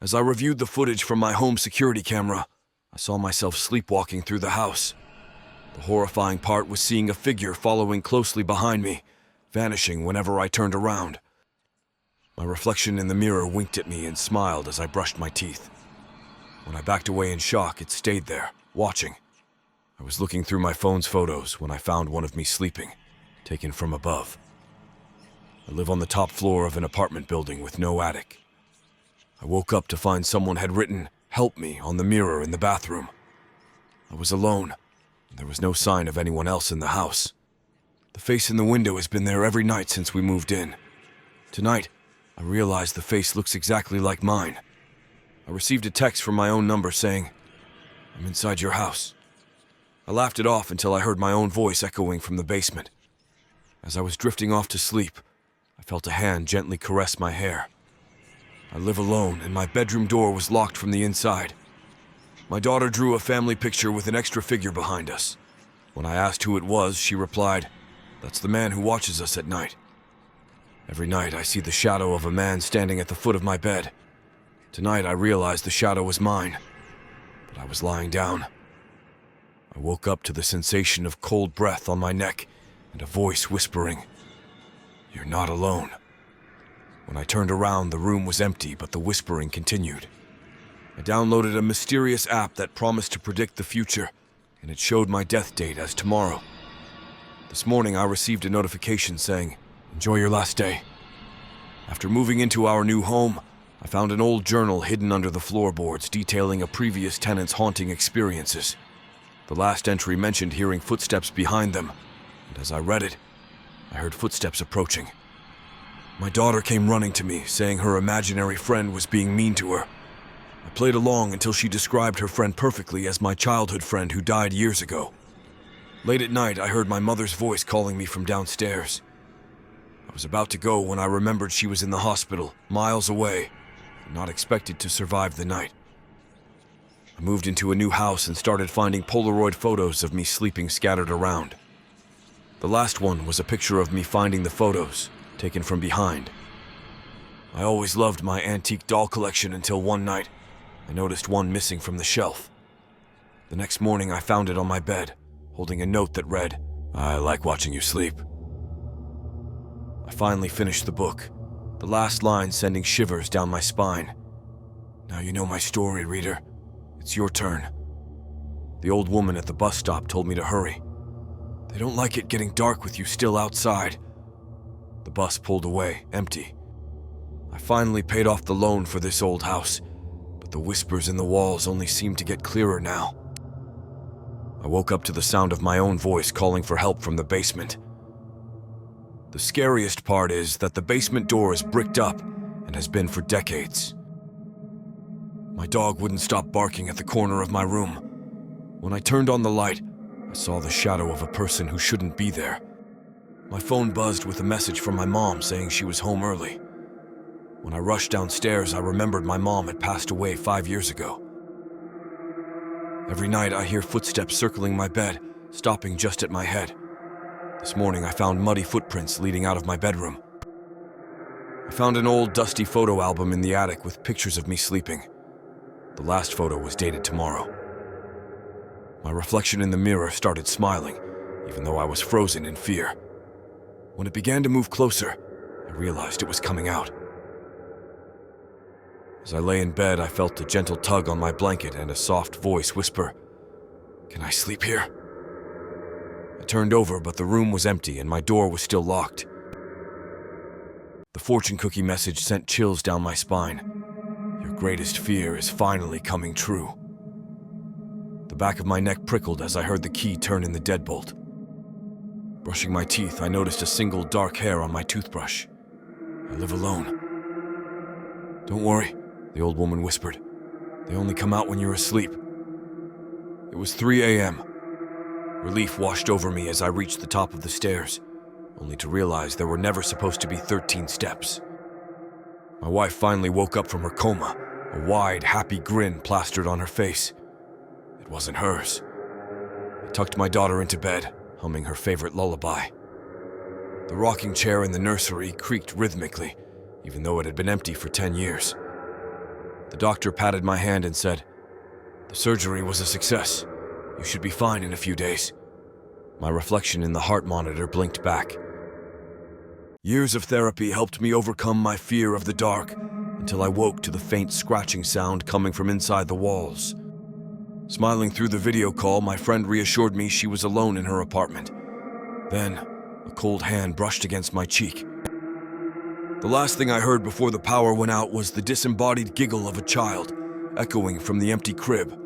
As I reviewed the footage from my home security camera, I saw myself sleepwalking through the house. The horrifying part was seeing a figure following closely behind me, vanishing whenever I turned around. My reflection in the mirror winked at me and smiled as I brushed my teeth. When I backed away in shock, it stayed there, watching. I was looking through my phone's photos when I found one of me sleeping, taken from above. I live on the top floor of an apartment building with no attic. I woke up to find someone had written, "Help me," on the mirror in the bathroom. I was alone, and there was no sign of anyone else in the house. The face in the window has been there every night since we moved in. Tonight, I realized the face looks exactly like mine. I received a text from my own number saying, "I'm inside your house." I laughed it off until I heard my own voice echoing from the basement. As I was drifting off to sleep, I felt a hand gently caress my hair. I live alone, and my bedroom door was locked from the inside. My daughter drew a family picture with an extra figure behind us. When I asked who it was, she replied, "That's the man who watches us at night." Every night I see the shadow of a man standing at the foot of my bed. Tonight I realized the shadow was mine, but I was lying down. I woke up to the sensation of cold breath on my neck and a voice whispering, "You're not alone." When I turned around, the room was empty, but the whispering continued. I downloaded a mysterious app that promised to predict the future, and it showed my death date as tomorrow. This morning I received a notification saying, "Enjoy your last day." After moving into our new home, I found an old journal hidden under the floorboards detailing a previous tenant's haunting experiences. The last entry mentioned hearing footsteps behind them, and as I read it, I heard footsteps approaching. My daughter came running to me, saying her imaginary friend was being mean to her. I played along until she described her friend perfectly as my childhood friend who died years ago. Late at night, I heard my mother's voice calling me from downstairs. I was about to go when I remembered she was in the hospital, miles away, and not expected to survive the night. I moved into a new house and started finding Polaroid photos of me sleeping scattered around. The last one was a picture of me finding the photos, taken from behind. I always loved my antique doll collection until one night, I noticed one missing from the shelf. The next morning I found it on my bed, holding a note that read, "I like watching you sleep." I finally finished the book, the last line sending shivers down my spine. Now you know my story, reader. It's your turn. The old woman at the bus stop told me to hurry. They don't like it getting dark with you still outside. The bus pulled away, empty. I finally paid off the loan for this old house, but the whispers in the walls only seemed to get clearer now. I woke up to the sound of my own voice calling for help from the basement. The scariest part is that the basement door is bricked up and has been for decades. My dog wouldn't stop barking at the corner of my room. When I turned on the light, I saw the shadow of a person who shouldn't be there. My phone buzzed with a message from my mom saying she was home early. When I rushed downstairs, I remembered my mom had passed away 5 years ago. Every night I hear footsteps circling my bed, stopping just at my head. This morning I found muddy footprints leading out of my bedroom. I found an old dusty photo album in the attic with pictures of me sleeping. The last photo was dated tomorrow. My reflection in the mirror started smiling, even though I was frozen in fear. When it began to move closer, I realized it was coming out. As I lay in bed, I felt a gentle tug on my blanket and a soft voice whisper, "Can I sleep here?" I turned over, but the room was empty and my door was still locked. The fortune cookie message sent chills down my spine. Your greatest fear is finally coming true. The back of my neck prickled as I heard the key turn in the deadbolt. Brushing my teeth, I noticed a single dark hair on my toothbrush. I live alone. "Don't worry," the old woman whispered. "They only come out when you're asleep." It was 3 a.m. Relief washed over me as I reached the top of the stairs, only to realize there were never supposed to be 13 steps. My wife finally woke up from her coma, a wide, happy grin plastered on her face. It wasn't hers. I tucked my daughter into bed, humming her favorite lullaby. The rocking chair in the nursery creaked rhythmically, even though it had been empty for 10 years. The doctor patted my hand and said, "The surgery was a success. You should be fine in a few days." My reflection in the heart monitor blinked back. Years of therapy helped me overcome my fear of the dark until I woke to the faint scratching sound coming from inside the walls. Smiling through the video call, my friend reassured me she was alone in her apartment. Then, a cold hand brushed against my cheek. The last thing I heard before the power went out was the disembodied giggle of a child, echoing from the empty crib.